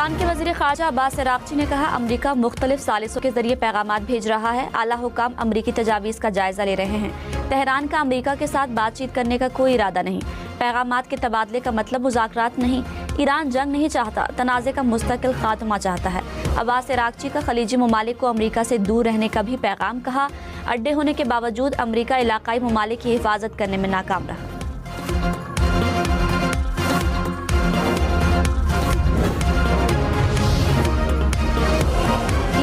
Iran के वज़ीर ख़ारजा Abbas Araghchi ने कहा, अमरीका मुख्तलिफ सालिसों के जरिए पैगामात भेज रहा है। आला हुकाम अमरीकी तजावीज़ का जायज़ा ले रहे हैं। तेहरान का अमरीका के साथ बातचीत करने का कोई इरादा नहीं। पैगामात के तबादले का मतलब मुज़ाकरात नहीं। ईरान जंग नहीं चाहता, तनाज़े का मुस्तकिल खात्मा चाहता है। अब्बास अराग़ची का खलीजी ममालिक को अमरीका से दूर रहने का भी पैगाम कहा। अड्डे होने के बावजूद अमरीका इलाकाई ममालिक की हिफाजत करने में नाकाम रहा।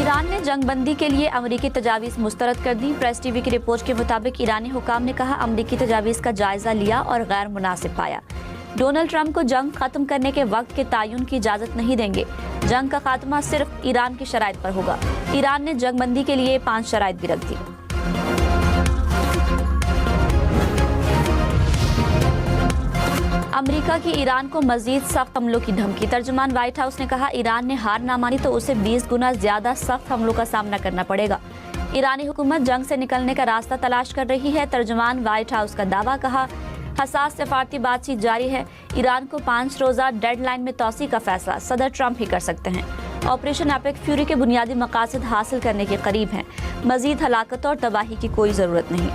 ईरान ने जंगबंदी के लिए अमरीकी तजावीज़ मुस्तरद कर दी। प्रेस टीवी की रिपोर्ट के मुताबिक ईरानी हुकाम ने कहा, अमरीकी तजावीज़ का जायज़ा लिया और गैर मुनासिब पाया। डोनाल्ड ट्रंप को जंग खत्म करने के वक्त के तयन की इजाज़त नहीं देंगे। जंग का खात्मा सिर्फ ईरान की शराइत पर होगा। ईरान ने जंगबंदी के लिए 5 शराइत भी रख दी। अमरीका की ईरान को मजीद सख्त हमलों की धमकी। तर्जुमान व्हाइट हाउस ने कहा, ईरान ने हार ना मानी तो उसे 20 गुना ज्यादा सख्त हमलों का सामना करना पड़ेगा। ईरानी हुकूमत जंग से निकलने का रास्ता तलाश कर रही है। तर्जुमान व्हाइट हाउस का दावा। कहा, हसास सफारती बातचीत जारी है। ईरान को 5 रोज़ा डेडलाइन में तोसी का फैसला सदर ट्रंप ही कर सकते हैं। ऑपरेशन एपिक फ्यूरी के बुनियादी मकासद हासिल करने के करीब हैं। मजीद हलाकत और तबाही की कोई ज़रूरत नहीं।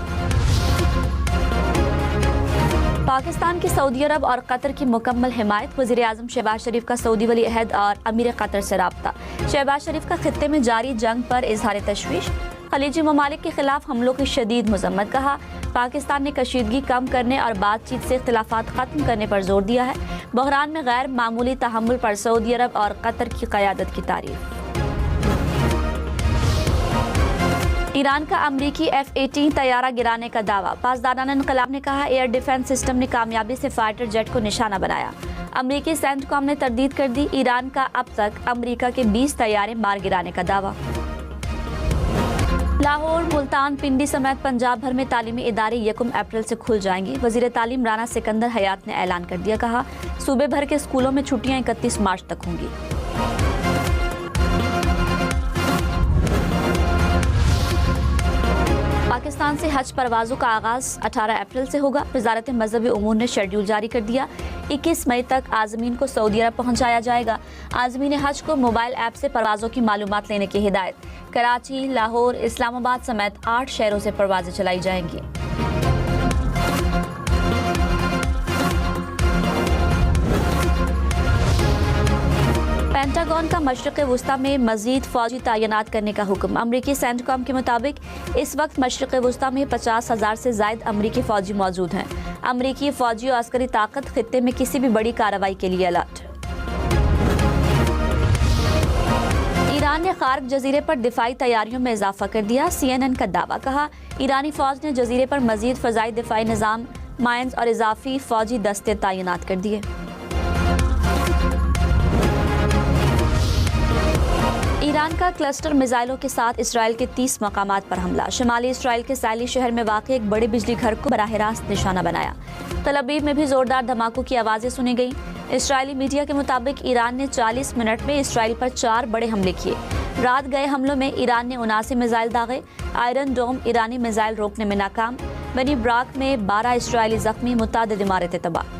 पाकिस्तान की सऊदी अरब और कतर की मुकम्मल हिमायत। वज़ीर आज़म शहबाज शरीफ का सऊदी वली अहद और अमीर कतर से राब्ता। शहबाज शरीफ का खित्ते में जारी जंग पर इजहार तशवीश। खलीजी ममालिक के खिलाफ हमलों की शदीद मजम्मत। कहा, पाकिस्तान ने कशीदगी कम करने और बातचीत से इख्तिलाफात खत्म करने पर जोर दिया है। बहरान में गैर मामूली तहम्मुल पर सऊदी अरब और कतर की क़यादत की तारीफ। ईरान का अमरीकी F-18 तैयारा गिराने का दावा। पासदारान इनकलाब ने कहा, एयर डिफेंस सिस्टम ने कामयाबी से फाइटर जेट को निशाना बनाया। अमरीकी सेंटकॉम ने तरदीद कर दी। ईरान का अब तक अमरीका के 20 तैयारे मार गिराने का दावा। लाहौर, मुल्तान, पिंडी समेत पंजाब भर में तालीमी इदारे 1 अप्रैल से खुल जाएंगे। वज़ीर तालीम राना सिकंदर हयात ने ऐलान कर दिया। कहा, सूबे भर के स्कूलों में छुट्टियां 31 मार्च तक होंगी। पाकिस्तान से हज परवाज़ों का आगाज़ 18 अप्रैल से होगा। वज़ारत मज़हबी उमूर ने शेड्यूल जारी कर दिया। 21 मई तक आज़मीन को सऊदी अरब पहुँचाया जाएगा। आज़मीन हज को मोबाइल ऐप से परवाज़ों की मालूमात लेने की हिदायत। कराची, लाहौर, इस्लामाबाद समेत 8 शहरों से परवाज़ें चलाई जाएंगी। पेंटागन का मशरिक़ वुस्ता में मज़ीद फ़ौजी तैनात करने का हुक्म। अमरीकी सेंटकॉम के मुताबिक इस वक्त मशरिक़ वुस्ता में 50,000 से ज़ायद अमरीकी फ़ौजी मौजूद हैं। अमरीकी फ़ौजी और अस्करी ताकत खित्ते में किसी भी बड़ी कार्रवाई के लिए अलर्ट। ईरान ने खार्क जजीरे पर दिफाई तैयारियों में इजाफा कर दिया। CNN का दावा। कहा, ईरानी फ़ौज ने जजीरे पर मज़ीद फ़ज़ाई दिफाई निज़ाम, माइंस और इजाफी फ़ौजी दस्ते तैनात कर दिए। ईरान का क्लस्टर मिसाइलों के साथ इसराइल के 30 मकामात पर हमला। शुमाली इसराइल के सैली शहर में वाक़ एक बड़े बिजली घर को बराह रास्त निशाना बनाया। तल अवीव में भी जोरदार धमाकों की आवाज़ें सुनी गईं। इसराइली मीडिया के मुताबिक ईरान ने 40 मिनट में इसराइल पर 4 बड़े हमले किए। रात गए हमलों में ईरान ने 79 मिसाइल दागे। आयरन डोम ईरानी मिसाइल रोकने में नाकाम। बनी ब्राक में 12 इसराइली जख्मी, मुतादिद इमारतें तबाह।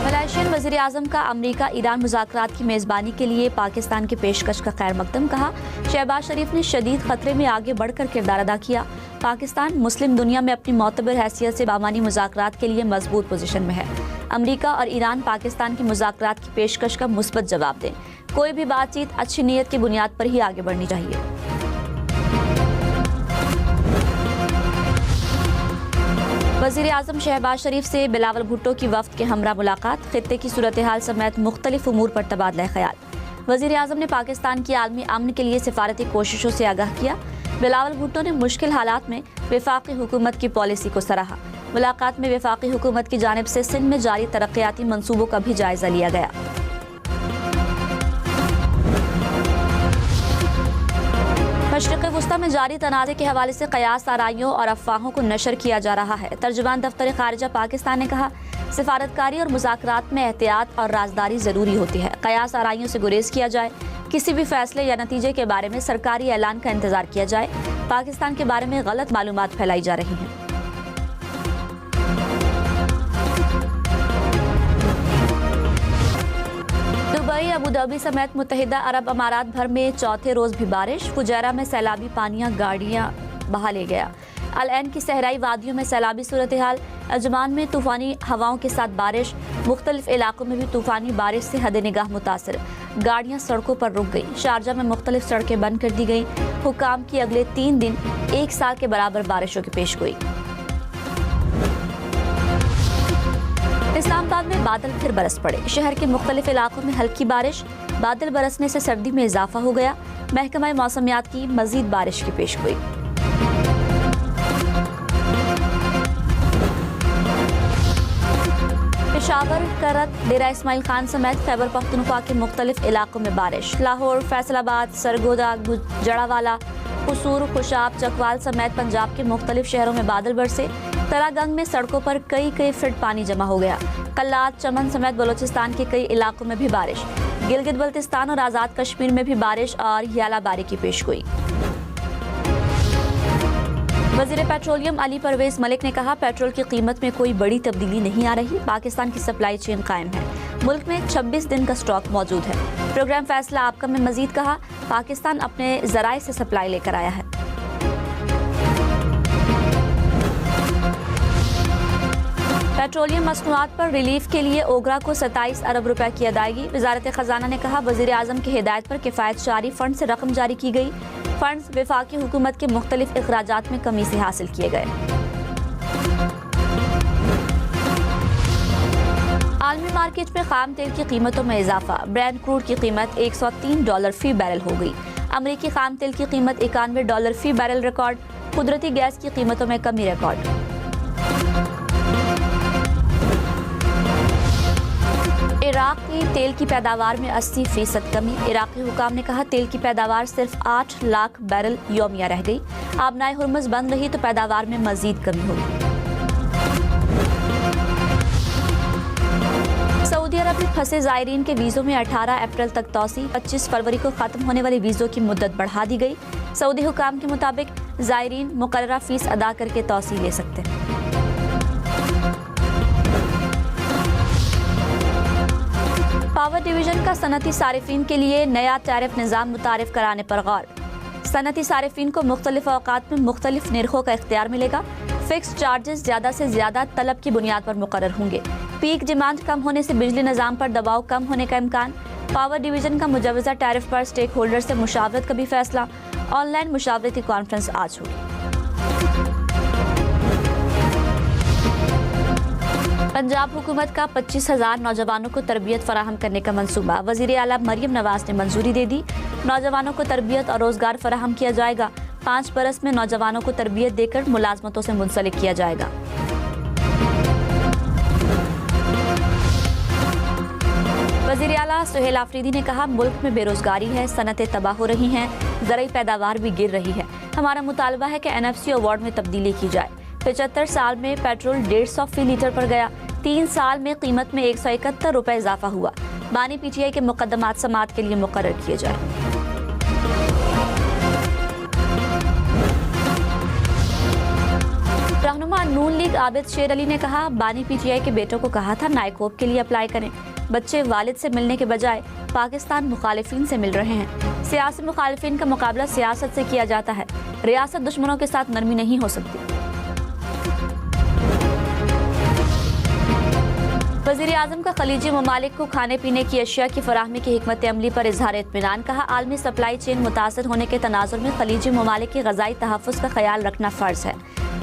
मलेशियन वज़ीर आज़म का अमरीका ईरान मुज़ाकरात की मेज़बानी के लिए पाकिस्तान की पेशकश का खैर मकदम। कहा, शहबाज शरीफ ने शदीद खतरे में आगे बढ़कर किरदार अदा किया। पाकिस्तान मुस्लिम दुनिया में अपनी मोतबर हैसियत से बामानी मुज़ाकरात के लिए मजबूत पोजीशन में है। अमरीका और ईरान पाकिस्तान की मुज़ाकरात की पेशकश का मुस्बत जवाब दें। कोई भी बातचीत अच्छी नीयत की बुनियाद पर ही आगे बढ़नी चाहिए। वज़ीर आज़म शहबाज शरीफ से बिलावल भुट्टो की वफ़द के हमरा मुलाकात। खित्ते की सूरत हाल समेत मुख्तलिफ उमूर पर तबादला ख्याल। वज़ीर आज़म ने पाकिस्तान की आलमी अमन के लिए सिफारती कोशिशों से आगाह किया। बिलावल भुट्टो ने मुश्किल हालात में वफाकी हुकूमत की पॉलिसी को सराहा। मुलाकात में वफाकी हुकूमत की जानिब से सिंध में जारी तरक्याती मनसूबों का भी जायज़ा लिया गया। मशरिक़ वुस्ता में जारी तनाज़े के हवाले से क़यास आराइयों और अफवाहों को नशर किया जा रहा है। तर्जुमान दफ्तर ख़ारिजा पाकिस्तान ने कहा, सिफारतकारी और मुज़ाकरात में एहतियात और राजदारी ज़रूरी होती है। क़यास आराइयों से गुरेज किया जाए। किसी भी फैसले या नतीजे के बारे में सरकारी ऐलान का इंतज़ार किया जाए। पाकिस्तान के बारे में गलत मालूमात फैलाई जा रही हैं। दुबई, अबू धाबी समेत मुत्तहिदा अरब अमारात भर में चौथे रोज भी बारिश। फुजैरा में सैलाबी पानियां गाड़ियां बहा ले गया। अल ऐन की सहराई वादियों में सैलाबी सूरत हाल। अजमान में तूफानी हवाओं के साथ बारिश। मुख्तलिफ इलाकों में भी तूफानी बारिश से हद निगाह मुतासर। गाड़ियां सड़कों पर रुक गई। शारजा में मुख्तलिफ सड़कें बंद कर दी गई। हुकाम की अगले 3 दिन 1 साल के बराबर बारिशों की पेशगोई। इस्लामाबाद में बादल फिर बरस पड़े। शहर के मुख्तलिफ इलाकों में हल्की बारिश। बादल बरसने से सर्दी में इजाफा हो गया। महकमा मौसमियात की मजीद बारिश की पेशगोई। पेशावर, करत, डेरा इस्माइल खान समेत खैबर पख्तूनख्वा के मुख्तलिफ इलाकों में बारिश। लाहौर, फैसलाबाद, सरगोदा, गुजरावाला, कसूर, खुशाब, चकवाल समेत पंजाब के मुख्तलिफ शहरों में बादल बरसे। तरागंग में सड़कों पर कई फीट पानी जमा हो गया। कल्लात, चमन समेत बलोचिस्तान के कई इलाकों में भी बारिश। गिलगित बल्तिस्तान और आज़ाद कश्मीर में भी बारिश और यालाबारी की पेशगोई। वज़ीर पेट्रोलियम अली परवेज मलिक ने कहा, पेट्रोल की कीमत में कोई बड़ी तब्दीली नहीं आ रही। पाकिस्तान की सप्लाई चेन कायम है। मुल्क में 26 दिन का स्टॉक मौजूद है। प्रोग्राम फैसला आपका में मजीद कहा, पाकिस्तान अपने ज़राए से सप्लाई लेकर आया है। पेट्रोलियम मसनूआत पर रिलीफ के लिए ओगरा को 27 अरब रुपए की अदायगी। वजारत खजाना ने कहा, वज़ीर आज़म की हिदायत पर किफ़ायत जारी फंड से रकम जारी की गई। फंड्स वफाकी हुकूमत के मुख्तलिफ अखराजात में कमी से हासिल किए गए। आलमी मार्केट में खाम तेल की कीमतों में इजाफा। ब्रेंट क्रूड की कीमत $103 फी बैरल हो गई। अमरीकी खाम तेल की कीमत $91 फी बैरल रिकॉर्ड। कुदरती गैस की कीमतों में कमी रिकॉर्ड। इराक की तेल की पैदावार में 80% कमी। इराकी हुकाम ने कहा, तेल की पैदावार सिर्फ 8 लाख बैरल यौमिया रह गई। आबनाए हुर्मुज़ बंद रही तो पैदावार में मजीद कमी होगी। सऊदी अरब में फंसे ज़ायरीन के वीज़ों में 18 अप्रैल तक तौसी। 25 फरवरी को ख़त्म होने वाले वीज़ों की मुद्दत बढ़ा दी गई। सऊदी हुकाम के मुताबिक ज़ायरीन मुकर्ररा फ़ीस अदा करके तौसी ले सकते हैं। पावर डिवीजन का सनती सारिफिन के लिए नया टैरिफ निज़ाम मुतारिफ कराने पर गौर। सनती सारिफिन को मुख्तलिफ औकात में मुख्तलिफ निर्खों का इख्तियार मिलेगा। फिक्स चार्जेस ज़्यादा से ज़्यादा तलब की बुनियाद पर मुकर्रर होंगे। पीक डिमांड कम होने से बिजली निज़ाम पर दबाव कम होने का इम्कान। पावर डिवीजन का मुजवज़ा टैरिफ पर स्टेक होल्डर से मुशावरत का भी फैसला। ऑनलाइन मुशावरती कॉन्फ्रेंस आज होगी। पंजाब हुकूमत का 25,000 नौजवानों को तरबियत फराहम करने का मंसूबा। वज़ीर आला मरियम नवाज ने मंजूरी दे दी। नौजवानों को तरबियत और रोजगार फराहम किया जाएगा। 5 बरस में नौजवानों को तरबियत देकर मुलाजमतों से मुंसलिक किया जाएगा। वज़ीर आला सुहेल आफरीदी ने कहा, मुल्क में बेरोजगारी है, सनतें तबाह हो रही हैं, ज़राई पैदावार भी गिर रही है। हमारा मुतालबा है कि NFC अवार्ड में तब्दीली की जाए। 75 साल में पेट्रोल 150 फी लीटर पर गया। 3 साल में कीमत में 171 रुपए इजाफा हुआ। बानी PTI के मुकदमात समात के लिए मुकर्रर किए जाए। रहनुमा नून लीग आबिद शेर अली ने कहा, बानी PTI के बेटों को कहा था नायकोब के लिए अप्लाई करें। बच्चे वालिद से मिलने के बजाय पाकिस्तान मुखालिफिन से मिल रहे हैं। सियासी मुखालिफिन का मुकाबला सियासत से किया जाता है। रियासत दुश्मनों के साथ नरमी नहीं हो सकती। वज़ीर आज़म का खलीजी ममालिक को खाने पीने की अशिया की फराहमी की हिकमत अमली पर इजहार इत्मीनान। कहा, आलमी सप्लाई चेन मुतासर होने के तनाजुर में खलीजी ममालिक की ग़ज़ाई तहफ़्फ़ुज़ का ख्याल रखना फ़र्ज़ है।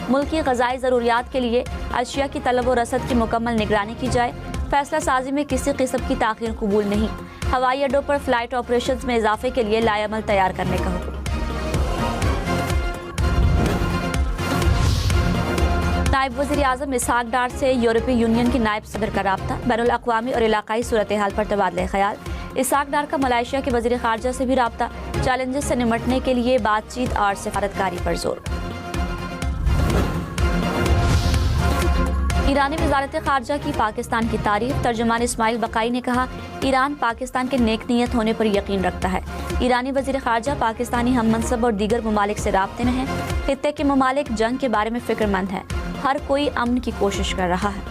मुल्क की ग़ज़ाई ज़रूरियात के लिए अशिया की तलब व रसद की मुकम्मल निगरानी की जाए। फैसला साजी में किसी किस्म की ताख़ीर कबूल नहीं। हवाई अड्डों पर फ़्लाइट ऑपरेशंस में इजाफे के लिए लाएअमल तैयार करने का हुक्म। नायब वज़ीर आज़म इसहाक डार से यूरोपीय यूनियन के नायब सदर का राब्ता। बैनुल अक़वामी और इलाक़ाई सूरत हाल पर तबादला ख़याल। इसहाक डार का मलेशिया के वज़ीर ख़ारजा से भी राब्ता। चैलेंजेस से निमटने के लिए बातचीत और सिफारतकारी पर जोर। ईरानी वज़ारत ख़ारजा की पाकिस्तान की तारीफ। तर्जुमान इस्माइल बकाई ने कहा, ईरान पाकिस्तान के नेक नीयत होने पर यकीन रखता है। ईरानी वज़ीर ख़ारजा पाकिस्तानी हम मनसब और दीगर ममालिक से राब्ते में हैं। खित्ते के ममालिक जंग के बारे में फ़िक्रमंद हैं। हर कोई अमन की कोशिश कर रहा है।